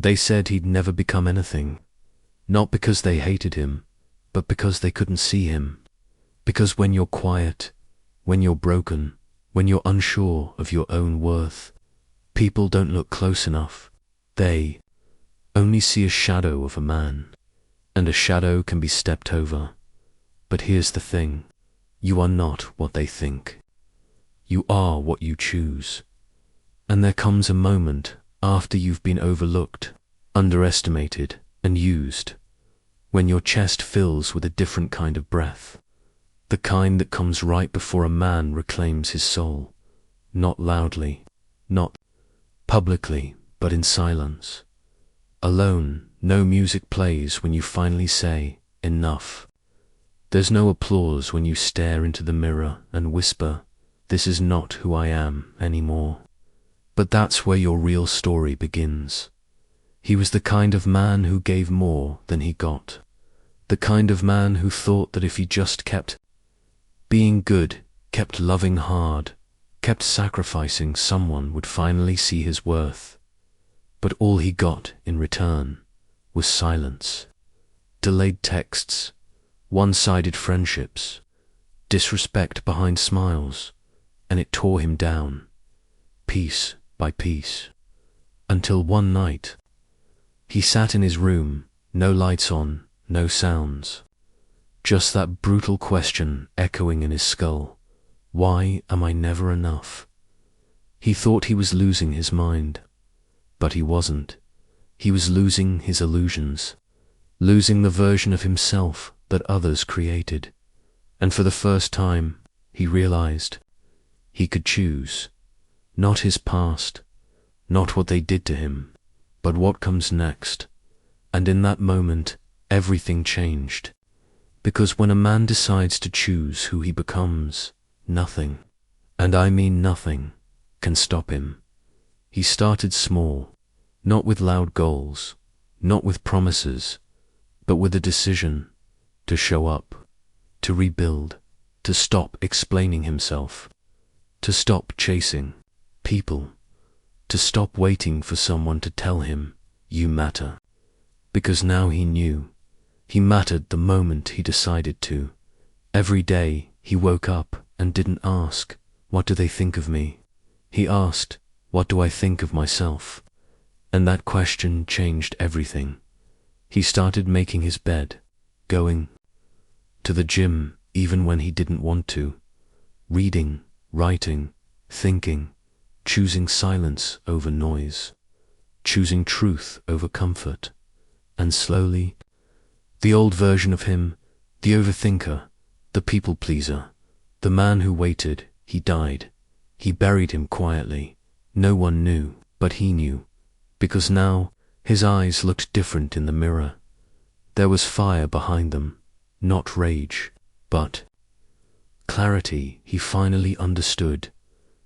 They said he'd never become anything, not because they hated him, but because they couldn't see him. Because when you're quiet, when you're broken, when you're unsure of your own worth, people don't look close enough. They only see a shadow of a man, and a shadow can be stepped over. But here's the thing, you are not what they think. You are what you choose. And there comes a moment after you've been overlooked, underestimated, and used, when your chest fills with a different kind of breath, the kind that comes right before a man reclaims his soul, not loudly, not publicly, but in silence. Alone, no music plays when you finally say, enough. There's no applause when you stare into the mirror and whisper, this is not who I am anymore. But that's where your real story begins. He was the kind of man who gave more than he got. The kind of man who thought that if he just kept being good, kept loving hard, kept sacrificing, someone would finally see his worth. But all he got in return was silence, delayed texts, one-sided friendships, disrespect behind smiles, and it tore him down, piece by piece, until one night, he sat in his room, no lights on, no sounds, just that brutal question echoing in his skull, why am I never enough? He thought he was losing his mind, but he wasn't. He was losing his illusions, losing the version of himself that others created. And for the first time, he realized he could choose, not his past, not what they did to him, but what comes next. And in that moment, everything changed. Because when a man decides to choose who he becomes, nothing, and I mean nothing, can stop him. He started small, not with loud goals, not with promises, but with a decision to show up, to rebuild, to stop explaining himself, to stop chasing people, to stop waiting for someone to tell him, you matter. Because now he knew. He mattered the moment he decided to. Every day he woke up and didn't ask, what do they think of me? He asked, what do I think of myself? And that question changed everything. He started making his bed, going to the gym even when he didn't want to, reading, writing, thinking, choosing silence over noise, choosing truth over comfort. And slowly, the old version of him, the overthinker, the people pleaser, the man who waited, he died. He buried him quietly. No one knew, but he knew. Because now, his eyes looked different in the mirror. There was fire behind them, not rage, but clarity. He finally understood.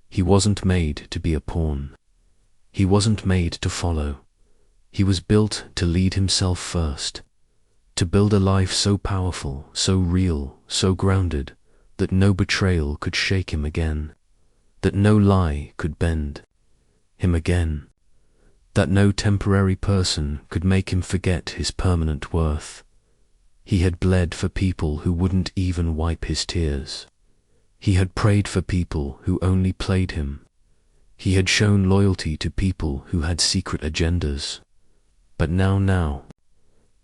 He wasn't made to be a pawn. He wasn't made to follow. He was built to lead himself first, to build a life so powerful, so real, so grounded, that no betrayal could shake him again, that no lie could bend him again, that no temporary person could make him forget his permanent worth. He had bled for people who wouldn't even wipe his tears. He had prayed for people who only played him. He had shown loyalty to people who had secret agendas. But now,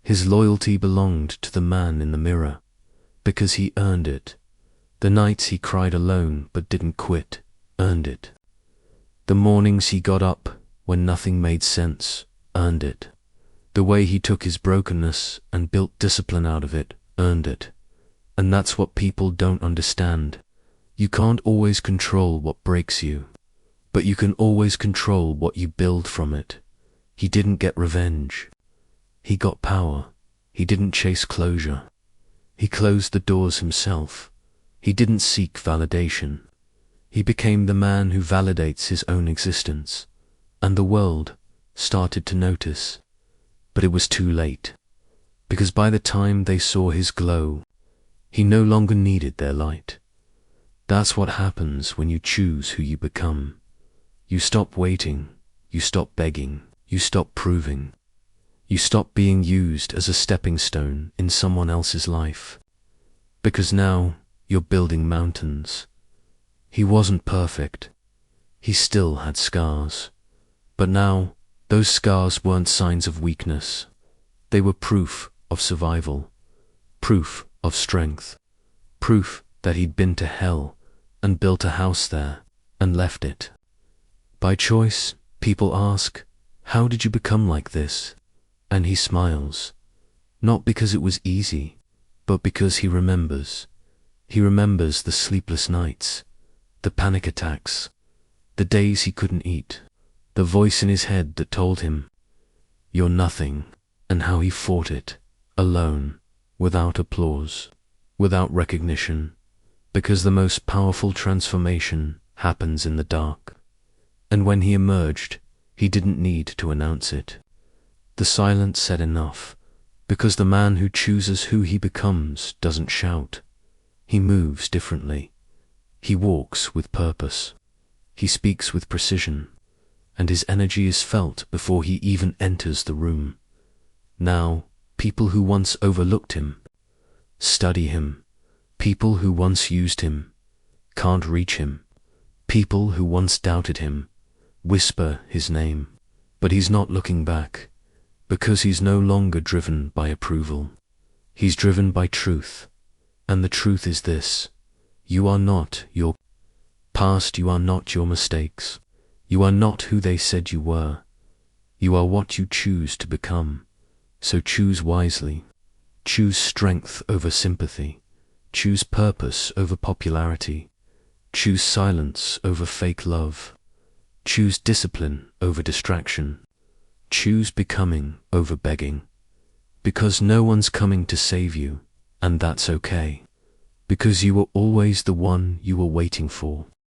his loyalty belonged to the man in the mirror, because he earned it. The nights he cried alone but didn't quit, earned it. The mornings he got up when nothing made sense, earned it. The way he took his brokenness and built discipline out of it, earned it. And that's what people don't understand. You can't always control what breaks you, but you can always control what you build from it. He didn't get revenge. He got power. He didn't chase closure. He closed the doors himself. He didn't seek validation. He became the man who validates his own existence. And the world started to notice. But it was too late. Because by the time they saw his glow, he no longer needed their light. That's what happens when you choose who you become. You stop waiting. You stop begging. You stop proving. You stop being used as a stepping stone in someone else's life. Because now you're building mountains. He wasn't perfect. He still had scars. But now, those scars weren't signs of weakness. They were proof of survival, proof of strength, proof that he'd been to hell and built a house there and left it. By choice, people ask, "How did you become like this?" And he smiles, not because it was easy, but because he remembers. He remembers the sleepless nights, the panic attacks, the days he couldn't eat, the voice in his head that told him, "You're nothing," and how he fought it, alone, without applause, without recognition, because the most powerful transformation happens in the dark. And when he emerged, he didn't need to announce it. The silence said enough, because the man who chooses who he becomes doesn't shout. He moves differently. He walks with purpose. He speaks with precision, and his energy is felt before he even enters the room. Now, people who once overlooked him, study him. People who once used him, can't reach him. People who once doubted him, whisper his name. But he's not looking back, because he's no longer driven by approval. He's driven by truth. And the truth is this: you are not your past, you are not your mistakes. You are not who they said you were. You are what you choose to become. So choose wisely. Choose strength over sympathy. Choose purpose over popularity. Choose silence over fake love. Choose discipline over distraction. Choose becoming over begging. Because no one's coming to save you, and that's okay. Because you were always the one you were waiting for.